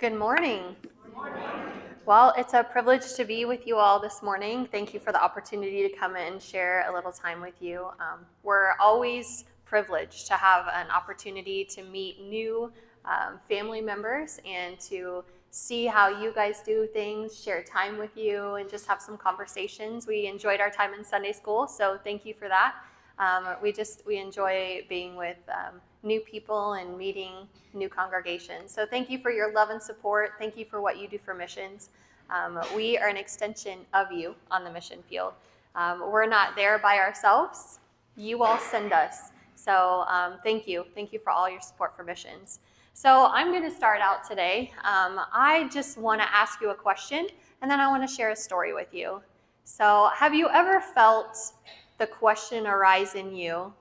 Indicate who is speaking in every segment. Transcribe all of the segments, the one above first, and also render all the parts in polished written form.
Speaker 1: Good morning. Well, it's a privilege to be with you all this morning. Thank you for the opportunity to come and share a little time with you. We're always privileged to have an opportunity to meet new family members and to see how you guys do things, share time with you, and just have some conversations. We enjoyed our time in Sunday school, so thank you for that. We enjoy being with new people and meeting new congregations. So thank you for your love and support. Thank you for what you do for missions. We are an extension of you on the mission field. We're not there by ourselves. You all send us. So thank you. Thank you for all your support for missions. So I'm going to start out today. I just want to ask you a question, and then I want to share a story with you. So have you ever felt the question arise in you,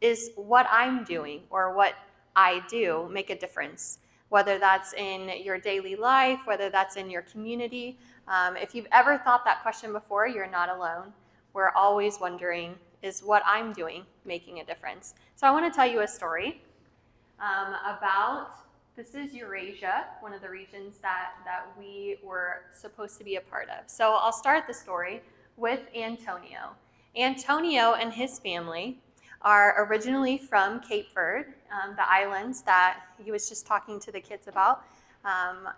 Speaker 1: is what I'm doing or what I do make a difference? Whether that's in your daily life, whether that's in your community. If you've ever thought that question before, you're not alone. We're always wondering, is what I'm doing making a difference? So I want to tell you a story this is Eurasia, one of the regions that we were supposed to be a part of. So I'll start the story with Antonio. Antonio and his family are originally from Cape Verde, the islands that he was just talking to the kids about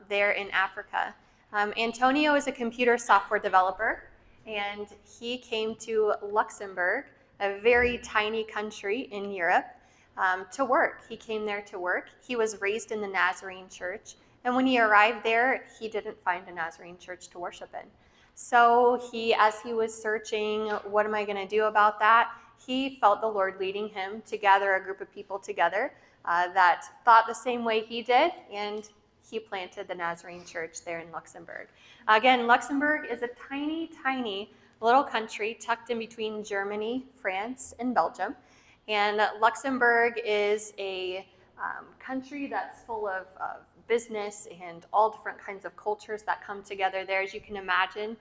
Speaker 1: there in Africa. Antonio is a computer software developer, and he came to Luxembourg, a very tiny country in Europe, to work. He came there to work. He was raised in the Nazarene church, and when he arrived there, he didn't find a Nazarene church to worship in. So as he was searching, what am I going to do about that? He felt the Lord leading him to gather a group of people together that thought the same way he did, and he planted the Nazarene church there in Luxembourg. Again, Luxembourg is a tiny, tiny little country tucked in between Germany, France, and Belgium. And Luxembourg is a country that's full of business and all different kinds of cultures that come together there, as you can imagine,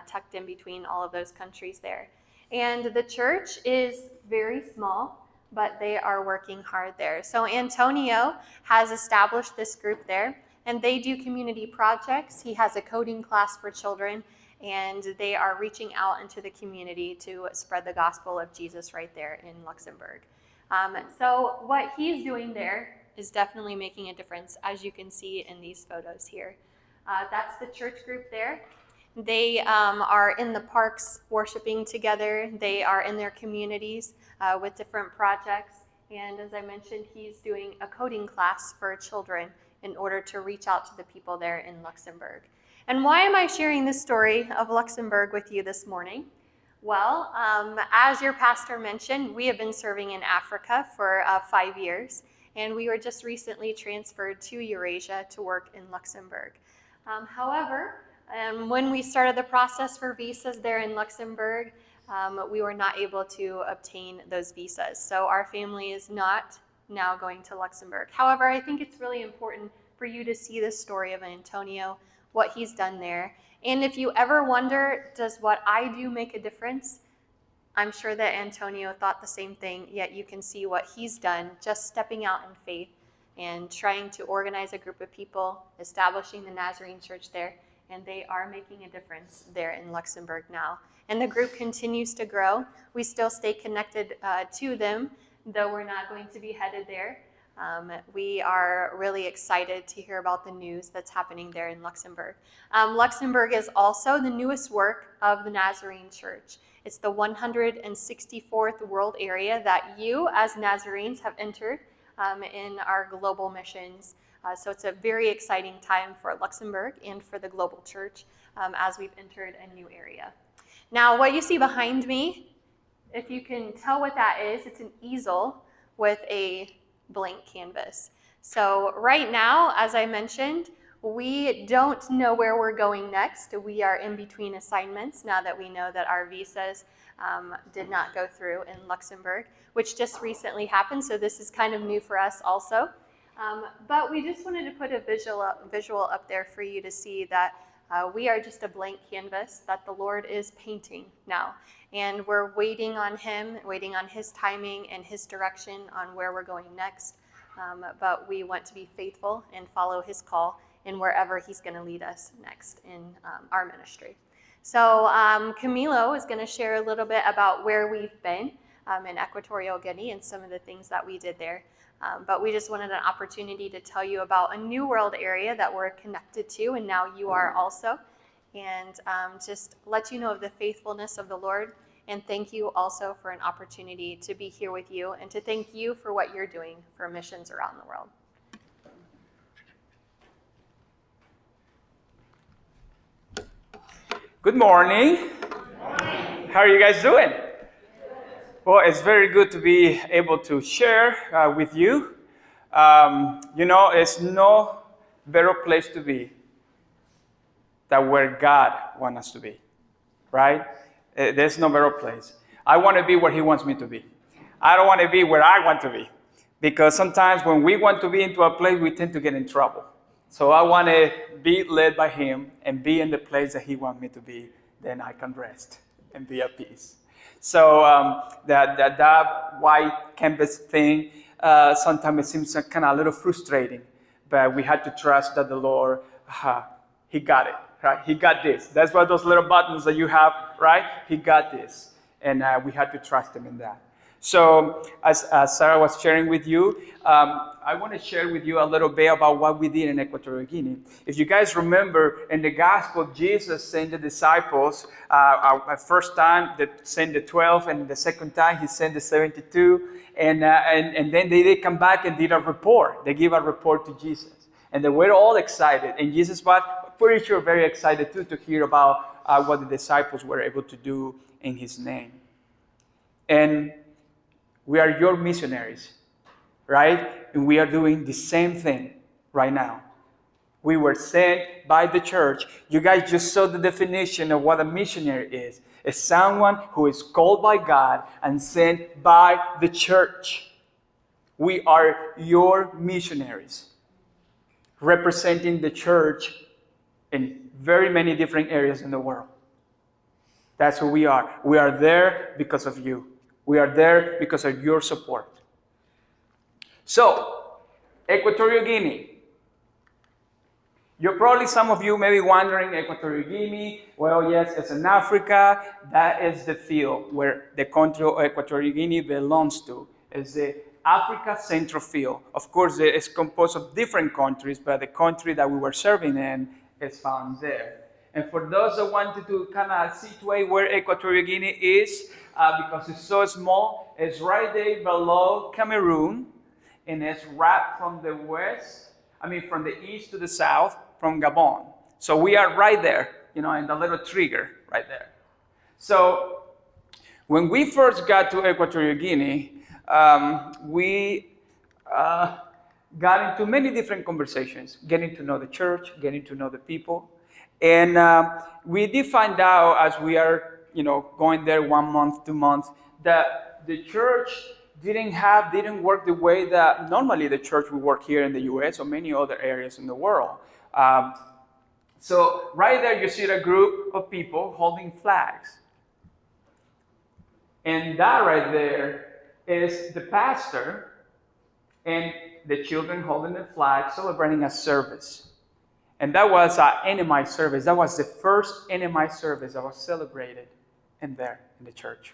Speaker 1: tucked in between all of those countries there. And the church is very small, but they are working hard there. So Antonio has established this group there, and they do community projects. He has a coding class for children, and they are reaching out into the community to spread the gospel of Jesus right there in Luxembourg. So what he's doing there is definitely making a difference, as you can see in these photos here. That's the church group there. They are in the parks worshiping together. They are in their communities with different projects. And as I mentioned, he's doing a coding class for children in order to reach out to the people there in Luxembourg. And why am I sharing this story of Luxembourg with you this morning? Well, as your pastor mentioned, we have been serving in Africa for 5 years, and we were just recently transferred to Eurasia to work in Luxembourg. However, when we started the process for visas there in Luxembourg, we were not able to obtain those visas. So our family is not now going to Luxembourg. However, I think it's really important for you to see the story of Antonio, what he's done there. And if you ever wonder, does what I do make a difference? I'm sure that Antonio thought the same thing, yet you can see what he's done, just stepping out in faith and trying to organize a group of people, establishing the Nazarene church there, and they are making a difference there in Luxembourg now. And the group continues to grow. We still stay connected to them, though we're not going to be headed there. We are really excited to hear about the news that's happening there in Luxembourg. Luxembourg is also the newest work of the Nazarene Church. It's the 164th world area that you, as Nazarenes, have entered in our global missions. So it's a very exciting time for Luxembourg and for the global church as we've entered a new area. Now, what you see behind me, if you can tell what that is, it's an easel with a blank canvas. So right now, as I mentioned, we don't know where we're going next. We are in between assignments now that we know that our visas did not go through in Luxembourg, which just recently happened. So this is kind of new for us also. But we just wanted to put a visual up there for you to see that we are just a blank canvas that the Lord is painting now. And we're waiting on him, waiting on his timing and his direction on where we're going next. But we want to be faithful and follow his call in wherever he's going to lead us next in our ministry. So Camilo is going to share a little bit about where we've been in Equatorial Guinea and some of the things that we did there. But we just wanted an opportunity to tell you about a New World area that we're connected to, and now you are also, and just let you know of the faithfulness of the Lord. And thank you also for an opportunity to be here with you and to thank you for what you're doing for missions around the world.
Speaker 2: Good morning. Good morning. How are you guys doing? Well, it's very good to be able to share with you. It's no better place to be than where God wants us to be, right? There's no better place. I want to be where he wants me to be. I don't want to be where I want to be, because sometimes when we want to be into a place, we tend to get in trouble. So I want to be led by him and be in the place that he wants me to be. Then I can rest and be at peace. So that white canvas thing, sometimes it seems kind of a little frustrating, but we had to trust that the Lord, he got it, right? He got this. That's why those little buttons that you have, right? He got this. And we had to trust him in that. So as Sara was sharing with you, I want to share with you a little bit about what we did in Equatorial Guinea. If you guys remember, in the gospel, Jesus sent the disciples, first time that sent the 12, and the second time he sent the 72, and then they come back and did a report. They give a report to Jesus. And they were all excited. And Jesus was pretty sure very excited too to hear about what the disciples were able to do in his name. And we are your missionaries, right? And we are doing the same thing right now. We were sent by the church. You guys just saw the definition of what a missionary is. It's someone who is called by God and sent by the church. We are your missionaries, representing the church in very many different areas in the world. That's who we are. We are there because of you. We are there because of your support. So, Equatorial Guinea. Some of you may be wondering, Equatorial Guinea, well, yes, it's in Africa. That is the field where the country of Equatorial Guinea belongs to. It's the Africa Central Field. Of course, it's composed of different countries, but the country that we were serving in is found there. And for those that wanted to kind of situate where Equatorial Guinea is, because it's so small, it's right there below Cameroon, and it's wrapped from the east to the south, from Gabon. So we are right there, in the little trigger right there. So when we first got to Equatorial Guinea, we got into many different conversations, getting to know the church, getting to know the people. And we did find out as we are, going there 1 month, 2 months, that the church didn't work the way that normally the church would work here in the U.S. or many other areas in the world. So right there you see a group of people holding flags. And that right there is the pastor and the children holding the flag, celebrating a service. And that was an NMI service. That was the first NMI service that was celebrated in the church.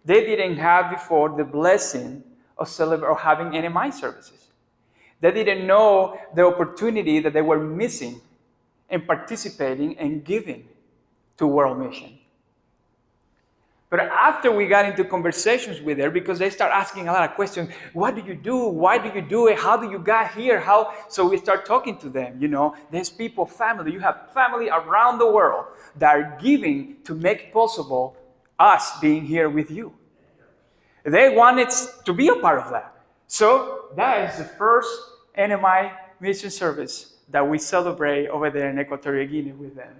Speaker 2: They didn't have before the blessing of having NMI services. They didn't know the opportunity that they were missing in participating and giving to World Mission. But after we got into conversations with her, because they start asking a lot of questions, what do you do? Why do you do it? How do you get here? So we start talking to them, there's people, family. You have family around the world that are giving to make possible us being here with you. They wanted to be a part of that. So that is the first NMI mission service that we celebrate over there in Equatorial Guinea with them.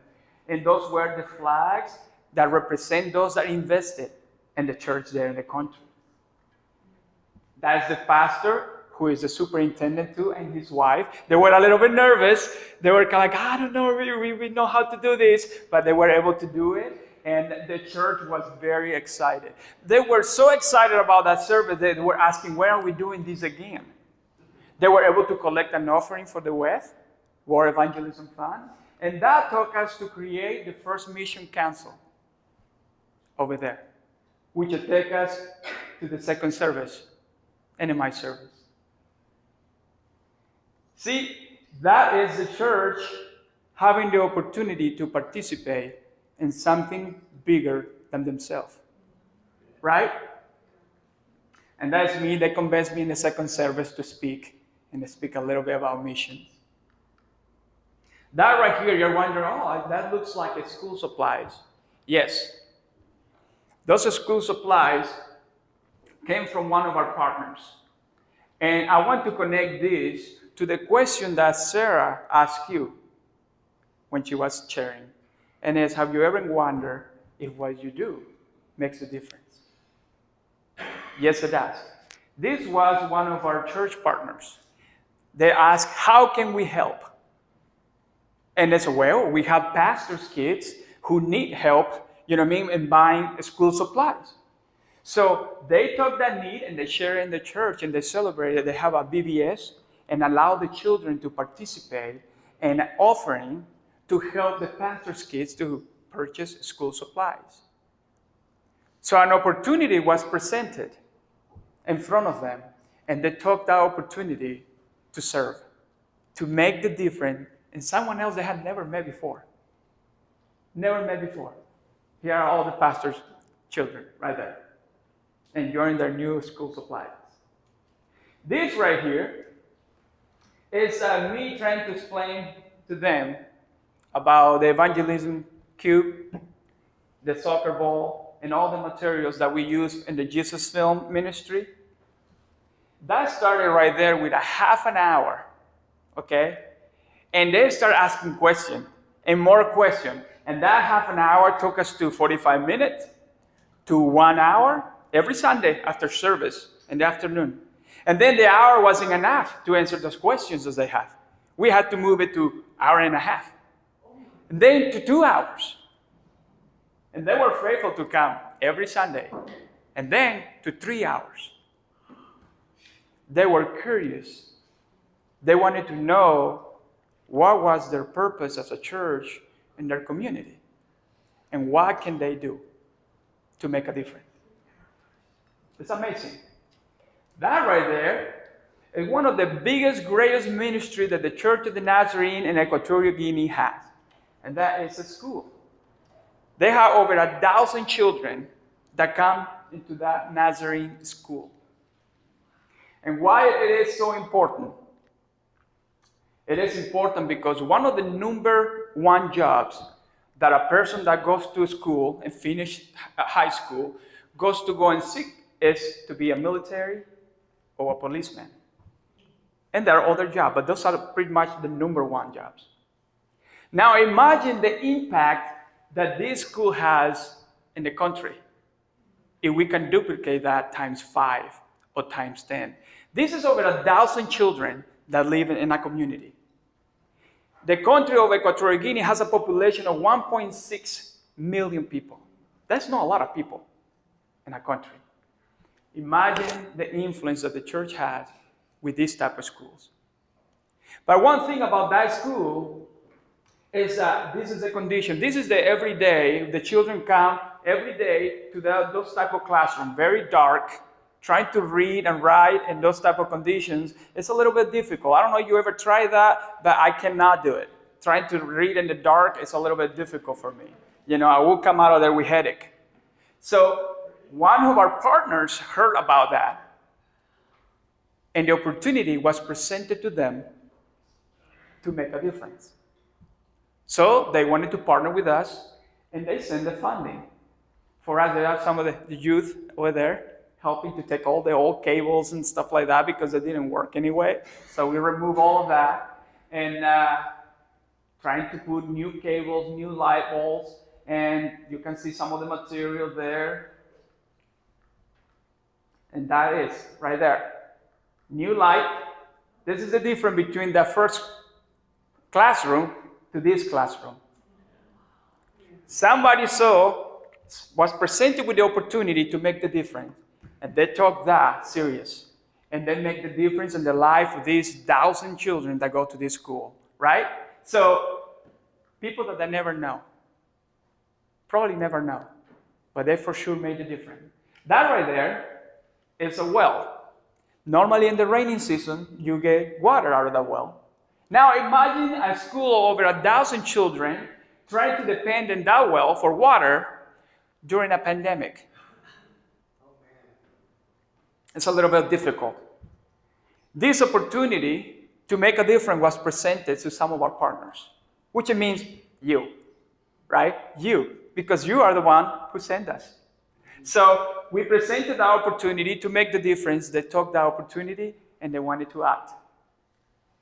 Speaker 2: And those were the flags that represent those that invested in the church there in the country. That is the pastor, who is the superintendent too, and his wife. They were a little bit nervous. They were kind of like, I don't know, we know how to do this, but they were able to do it, and the church was very excited. They were so excited about that service, they were asking, when are we doing this again? They were able to collect an offering for the west, War Evangelism Fund. And that took us to create the first mission council over there, which will take us to the second service, NMI service. See, that is the church having the opportunity to participate in something bigger than themselves. Right? And that's me. They convinced me in the second service to speak and to speak a little bit about missions. That right here, you're wondering, oh, that looks like it's school supplies. Yes. Those school supplies came from one of our partners. And I want to connect this to the question that Sara asked you when she was sharing. And is, have you ever wondered if what you do makes a difference? Yes, it does. This was one of our church partners. They asked, how can we help? And they said, well, we have pastors' kids who need help, in buying school supplies. So they took that need and they share it in the church and they celebrate it. They have a BBS and allow the children to participate in an offering to help the pastors' kids to purchase school supplies. So an opportunity was presented in front of them, and they took that opportunity to serve, to make the difference in someone else they had never met before. Never met before. Here are all the pastors' children right there, enjoying their new school supplies. This right here is me trying to explain to them about the evangelism cube, the soccer ball, and all the materials that we use in the Jesus Film ministry. That started right there with a half an hour, okay? And they start asking questions and more questions. And that half an hour took us to 45 minutes to 1 hour every Sunday after service in the afternoon. And then the hour wasn't enough to answer those questions that they have. We had to move it to an hour and a half. And then to 2 hours. And they were faithful to come every Sunday. And then to 3 hours. They were curious. They wanted to know what was their purpose as a church in their community. And what can they do to make a difference. It's amazing. That right there is one of the biggest, greatest ministry that the Church of the Nazarene in Equatorial Guinea has. And that is a school. They have over 1,000 children that come into that Nazarene school. And why it is so important? It is important because one of the number one jobs that a person that goes to school and finish high school goes to go and seek is to be a military or a policeman. And there are other jobs, but those are pretty much the number one jobs. Now imagine the impact that this school has in the country if we can duplicate that times 5 or times 10. This is over 1,000 children that live in a community. The country of Equatorial Guinea has a population of 1.6 million people. That's not a lot of people in a country. Imagine the influence that the church has with these type of schools. But one thing about that school is that this is the condition. This is the everyday. The children come every day to those type of classroom, very dark, trying to read and write in those type of conditions. It's a little bit difficult. I don't know if you ever tried that, but I cannot do it. Trying to read in the dark is a little bit difficult for me. I will come out of there with headache. So one of our partners heard about that, and the opportunity was presented to them to make a difference. So they wanted to partner with us, and they sent the funding. For us, they have some of the youth over there helping to take all the old cables and stuff like that because they didn't work anyway. So we removed all of that and trying to put new cables, new light bulbs, and you can see some of the material there. And that is right there. New light. This is the difference between the first classroom to this classroom. Somebody was presented with the opportunity to make the difference. And they took that serious. And they make the difference in the life of these 1,000 children that go to this school right? So people that they never know, probably never know, but they for sure made a difference. That right there is a well. Normally in the raining season, you get water out of that well. Now imagine a school of over 1,000 children trying to depend on that well for water during a pandemic. It's a little bit difficult. This opportunity to make a difference was presented to some of our partners, which means you, right? You, because you are the one who sent us. So we presented the opportunity to make the difference. They took the opportunity and they wanted to act.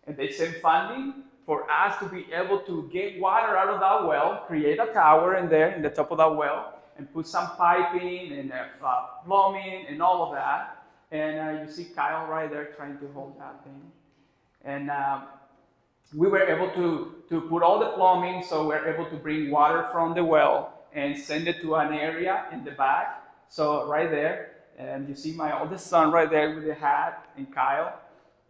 Speaker 2: And they sent funding for us to be able to get water out of that well, create a tower in there in the top of that well, and put some piping and plumbing and all of that. And you see Kyle right there trying to hold that thing. And we were able to put all the plumbing, so we're able to bring water from the well and send it to an area in the back. So right there, and you see my oldest son right there with the hat and Kyle.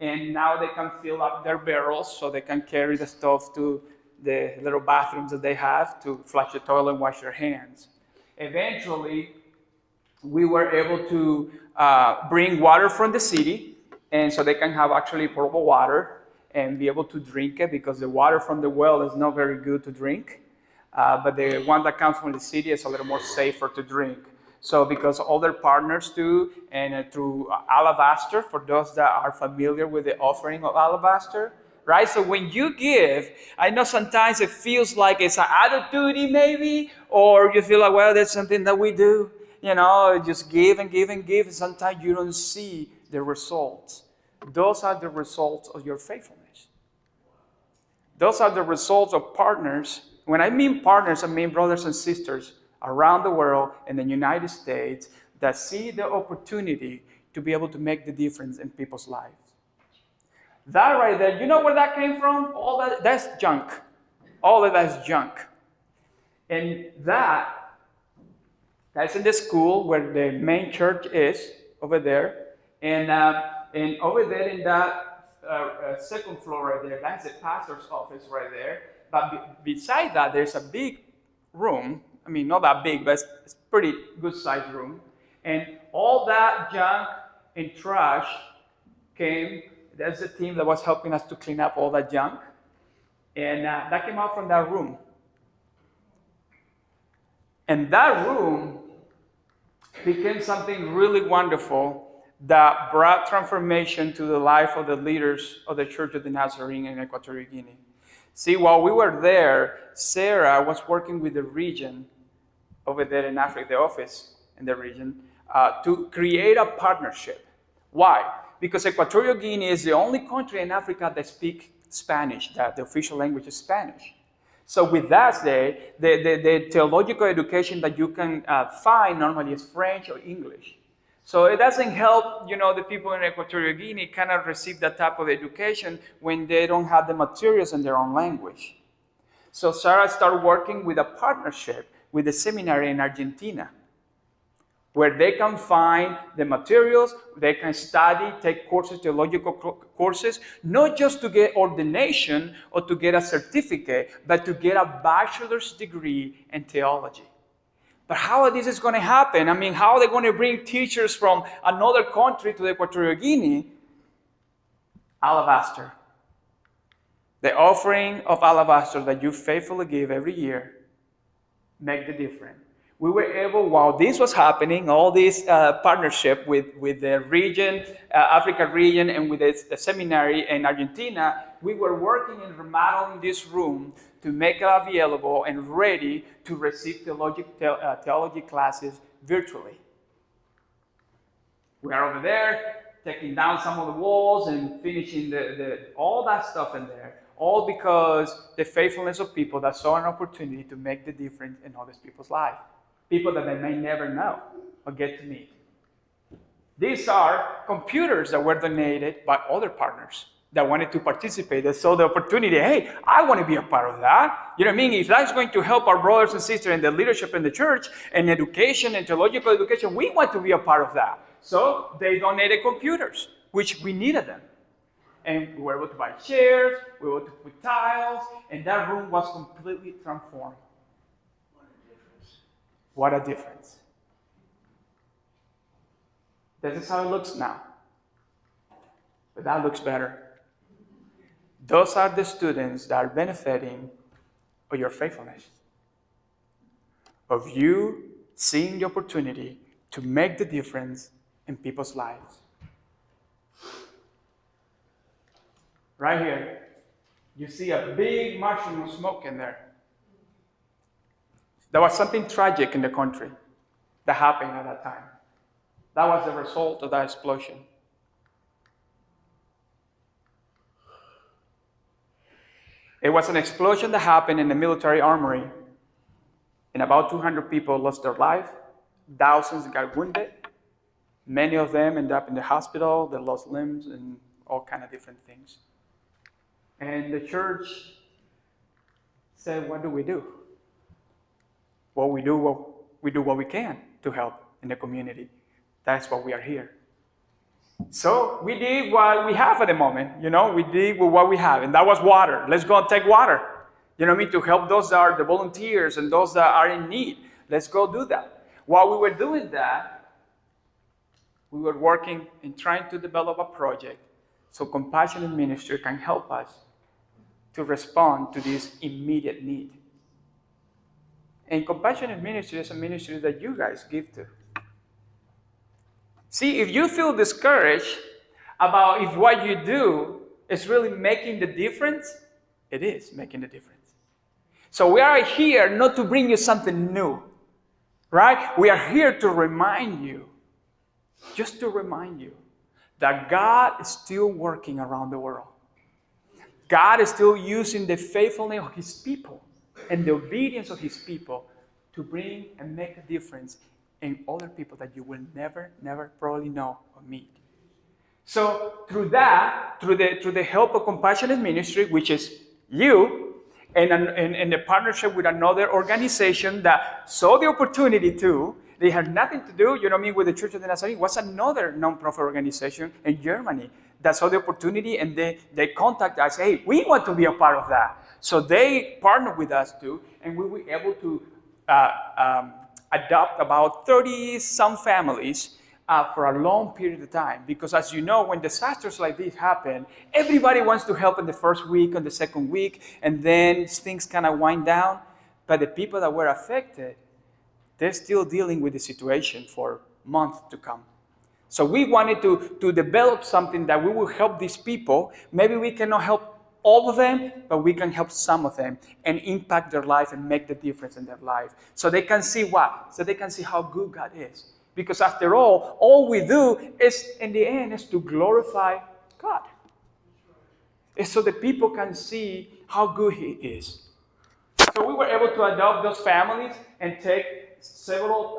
Speaker 2: And now they can fill up their barrels so they can carry the stuff to the little bathrooms that they have to flush the toilet and wash their hands. Eventually, we were able to bring water from the city, and so they can have actually potable water and be able to drink it, because the water from the well is not very good to drink. But the one that comes from the city is a little more safer to drink. So because other partners do, and through alabaster, for those that are familiar with the offering of alabaster, right? So when you give, I know sometimes it feels like it's an attitude maybe, or you feel like, well, that's something that we do. You know, just give and give and give. And sometimes you don't see the results. Those are the results of your faithfulness. Those are the results of partners. When I mean partners, I mean brothers and sisters around the world in the United States that see the opportunity to be able to make the difference in people's lives. That right there, you know where that came from? All that's junk. All of that is junk. And that's in the school where the main church is, over there. And over there in that second floor right there, that's the pastor's office right there. But beside that, there's a big room. I mean, not that big, but it's a pretty good-sized room. And all that junk and trash came. That's the team that was helping us to clean up all that junk. And that came out from that room. And that room became something really wonderful that brought transformation to the life of the leaders of the Church of the Nazarene in Equatorial Guinea. See, while we were there, Sara was working with the region over there in Africa, the office in the region, to create a partnership. Why? Because Equatorial Guinea is the only country in Africa that speaks Spanish, that the official language is Spanish. So with that, the theological education that you can find normally is French or English. So it doesn't help, the people in Equatorial Guinea cannot receive that type of education when they don't have the materials in their own language. So Sara started working with a partnership with the seminary in Argentina, where they can find the materials, they can study, take courses, theological courses, not just to get ordination or to get a certificate, but to get a bachelor's degree in theology. But how this is going to happen? I mean, how are they going to bring teachers from another country to Equatorial Guinea? Alabaster. The offering of alabaster that you faithfully give every year make the difference. We were able, while this was happening, all this partnership with the region, Africa region, and with the seminary in Argentina, we were working and remodeling this room to make it available and ready to receive theology classes virtually. We are over there, taking down some of the walls and finishing all that stuff in there, all because the faithfulness of people that saw an opportunity to make the difference in other people's lives. People that they may never know or get to meet. These are computers that were donated by other partners that wanted to participate. They saw the opportunity, hey, I want to be a part of that. You know what I mean? If that's going to help our brothers and sisters in the leadership in the church and education and theological education, we want to be a part of that. So they donated computers, which we needed them. And we were able to buy chairs, we were able to put tiles, and that room was completely transformed. What a difference. This is how it looks now. But that looks better. Those are the students that are benefiting of your faithfulness, of you seeing the opportunity to make the difference in people's lives. Right here, you see a big mushroom of smoke in there. There was something tragic in the country that happened at that time. That was the result of that explosion. It was an explosion that happened in the military armory, and about 200 people lost their life. Thousands got wounded. Many of them ended up in the hospital. They lost limbs and all kind of different things. And the church said, what do we do? Well, we do what we can to help in the community. That's why we are here. So we did what we have at the moment. We did with what we have, and that was water. Let's go and take water. To help those that are the volunteers and those that are in need. Let's go do that. While we were doing that, we were working and trying to develop a project so compassionate ministry can help us to respond to this immediate need. And compassionate ministry is a ministry that you guys give to. See, if you feel discouraged about if what you do is really making the difference, it is making the difference. So we are here not to bring you something new, right? We are here to remind you, just to remind you, that God is still working around the world. God is still using the faithfulness of His people and the obedience of His people to bring and make a difference in other people that you will never probably know or meet. So through that, through the help of Compassionate Ministry, which is you, and the partnership with another organization that saw the opportunity too, they had nothing to do, with the Church of the Nazarene. It was another non-profit organization in Germany that saw the opportunity, and they contacted us, hey, we want to be a part of that. So they partnered with us too, and we were able to adopt about 30-some families for a long period of time. Because as you know, when disasters like this happen, everybody wants to help in the first week, and the second week, and then things kind of wind down. But the people that were affected, they're still dealing with the situation for months to come. So we wanted to develop something that we will help these people. Maybe we cannot help all of them, but we can help some of them and impact their life and make the difference in their life. So they can see what? So they can see how good God is. Because after all we do is, in the end, is to glorify God. It's so the people can see how good He is. So we were able to adopt those families and take several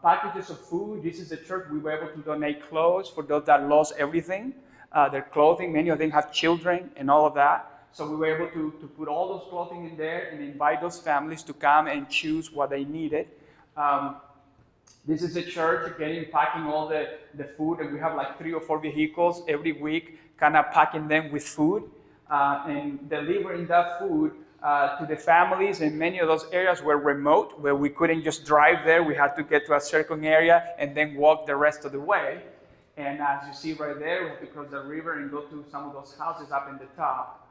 Speaker 2: packages of food. This is the church. We were able to donate clothes for those that lost everything. Their clothing. Many of them have children and all of that. So we were able to put all those clothing in there and invite those families to come and choose what they needed. This is the church, again, packing all the food, and we have like 3 or 4 vehicles every week, kind of packing them with food and delivering that food to the families. And many of those areas were remote, where we couldn't just drive there. We had to get to a certain area and then walk the rest of the way. And as you see right there, we have to cross the river and go to some of those houses up in the top.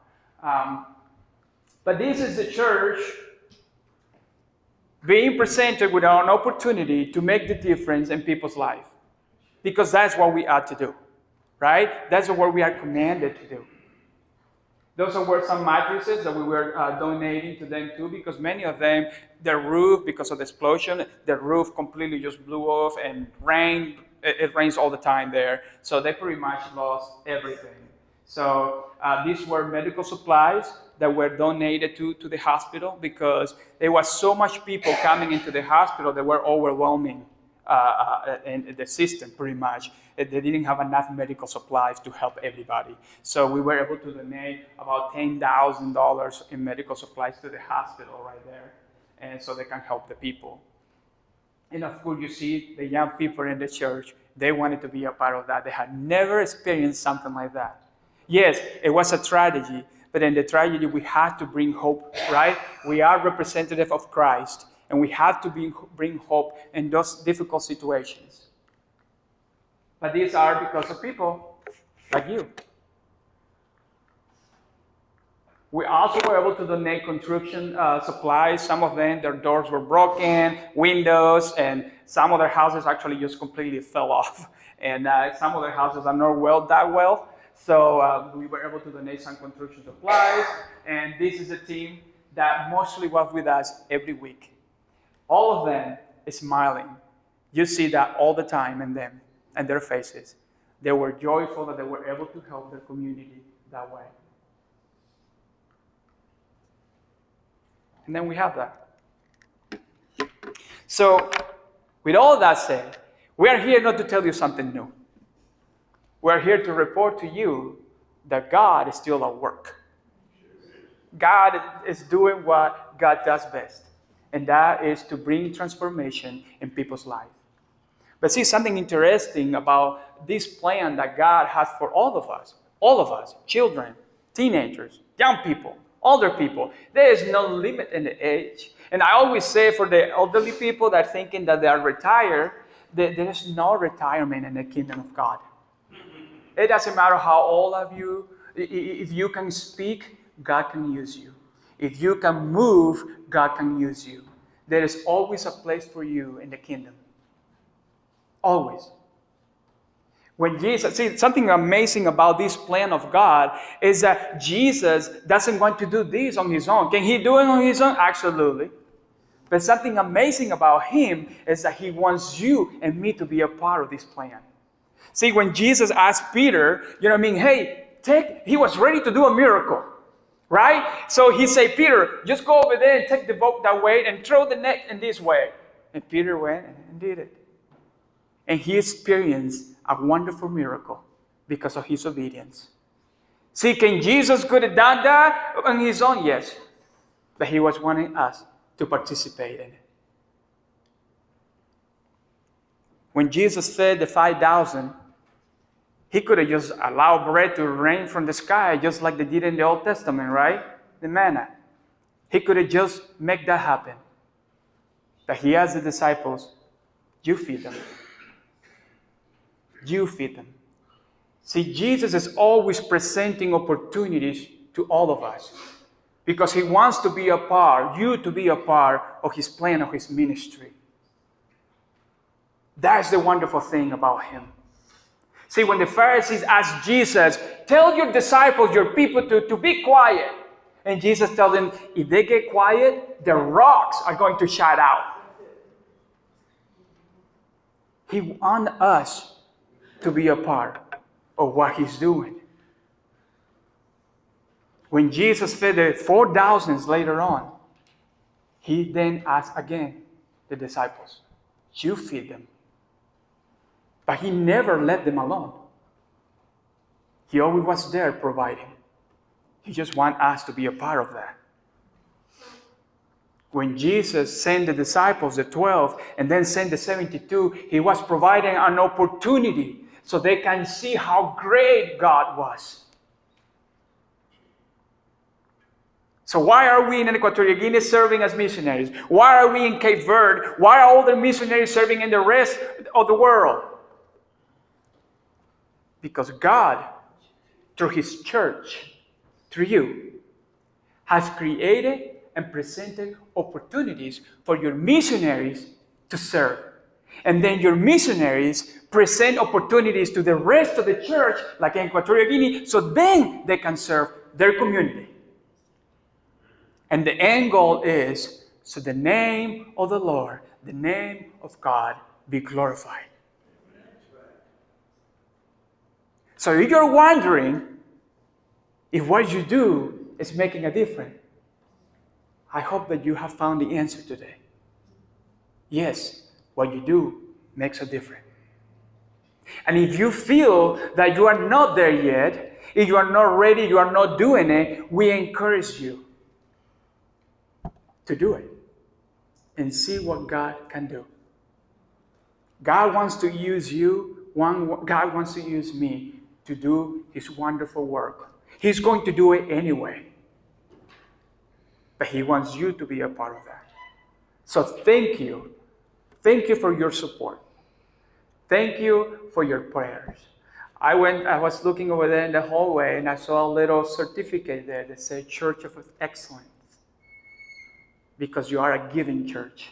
Speaker 2: But this is the church being presented with an opportunity to make the difference in people's life. Because that's what we ought to do, right? That's what we are commanded to do. Those were some mattresses that we were donating to them too, because many of them, their roof, because of the explosion, their roof completely just blew off, and it rains all the time there. So they pretty much lost everything. So these were medical supplies that were donated to the hospital, because there was so much people coming into the hospital that were overwhelming in the system pretty much. They didn't have enough medical supplies to help everybody. So we were able to donate about $10,000 in medical supplies to the hospital right there, and so they can help the people. And of course, you see the young people in the church, they wanted to be a part of that. They had never experienced something like that. Yes, it was a tragedy, but in the tragedy, we had to bring hope, right? We are representative of Christ, and we have to bring hope in those difficult situations. But these are because of people like you. We also were able to donate construction supplies. Some of them, their doors were broken, windows, and some of their houses actually just completely fell off. And some of their houses are not that well. So we were able to donate some construction supplies. And this is a team that mostly was with us every week. All of them is smiling. You see that all the time in them and their faces. They were joyful that they were able to help their community that way. And then we have that. So, with all that said, we are here not to tell you something new. We are here to report to you that God is still at work. God is doing what God does best, and that is to bring transformation in people's lives. But see, something interesting about this plan that God has for all of us, children, teenagers, young people, older people. There is no limit in the age. And I always say for the elderly people that are thinking that they are retired, there is no retirement in the kingdom of God. It doesn't matter how old of you, if you can speak, God can use you. If you can move, God can use you. There is always a place for you in the kingdom. Always. When Jesus, see, something amazing about this plan of God is that Jesus doesn't want to do this on his own. Can he do it on his own? Absolutely. But something amazing about him is that he wants you and me to be a part of this plan. See, when Jesus asked Peter, hey, he was ready to do a miracle, right? So he said, Peter, just go over there and take the boat that way and throw the net in this way. And Peter went and did it. And he experienced a wonderful miracle because of his obedience. See, can Jesus could have done that on his own? Yes. But he was wanting us to participate in it. When Jesus fed the 5,000, he could have just allowed bread to rain from the sky, just like they did in the Old Testament, right? The manna. He could have just made that happen. But he asked the disciples, you feed them. You feed them. See, Jesus is always presenting opportunities to all of us because he wants to be a part, you to be a part of his plan, of his ministry. That's the wonderful thing about him. See, when the Pharisees asked Jesus, tell your disciples, your people to be quiet. And Jesus tells them, if they get quiet, the rocks are going to shout out. He wants us to be a part of what he's doing. When Jesus fed the 4,000 later on, he then asked again the disciples, you feed them. But he never let them alone. He always was there providing. He just wants us to be a part of that. When Jesus sent the disciples, the 12, and then sent the 72, he was providing an opportunity so they can see how great God was. So why are we in Equatorial Guinea serving as missionaries? Why are we in Cape Verde? Why are all the missionaries serving in the rest of the world? Because God, through his church, through you, has created and presented opportunities for your missionaries to serve. And then your missionaries present opportunities to the rest of the church, like in Equatorial Guinea, so then they can serve their community. And the end goal is, so the name of the Lord, the name of God, be glorified. So if you're wondering if what you do is making a difference, I hope that you have found the answer today. Yes, what you do makes a difference. And if you feel that you are not there yet, if you are not ready, you are not doing it, we encourage you to do it and see what God can do. God wants to use you, God wants to use me to do His wonderful work. He's going to do it anyway. But He wants you to be a part of that. So thank you. Thank you for your support. Thank you for your prayers. I was looking over there in the hallway and I saw a little certificate there that said Church of Excellence. Because you are a giving church.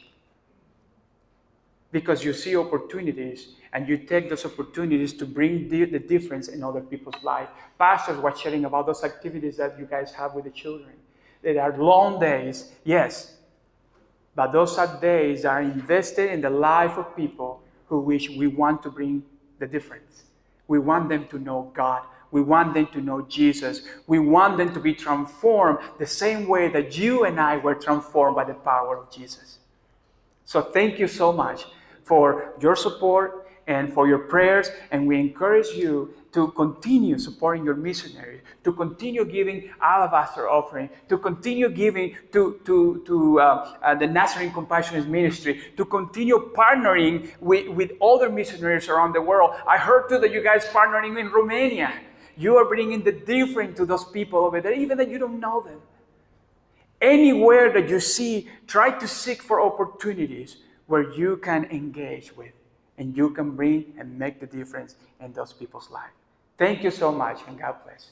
Speaker 2: Because you see opportunities and you take those opportunities to bring the difference in other people's lives. Pastors were sharing about those activities that you guys have with the children. There are long days, yes, but those are days that are invested in the life of people who wish we want to bring the difference. We want them to know God. We want them to know Jesus. We want them to be transformed the same way that you and I were transformed by the power of Jesus. So thank you so much for your support and for your prayers, and we encourage you to continue supporting your missionaries, to continue giving alabaster offering, to continue giving to the Nazarene Compassionate Ministry, to continue partnering with other missionaries around the world. I heard too that you guys partnering in Romania. You are bringing the difference to those people over there, even that you don't know them. Anywhere that you see, try to seek for opportunities where you can engage with and you can bring and make the difference in those people's lives. Thank you so much, and God bless.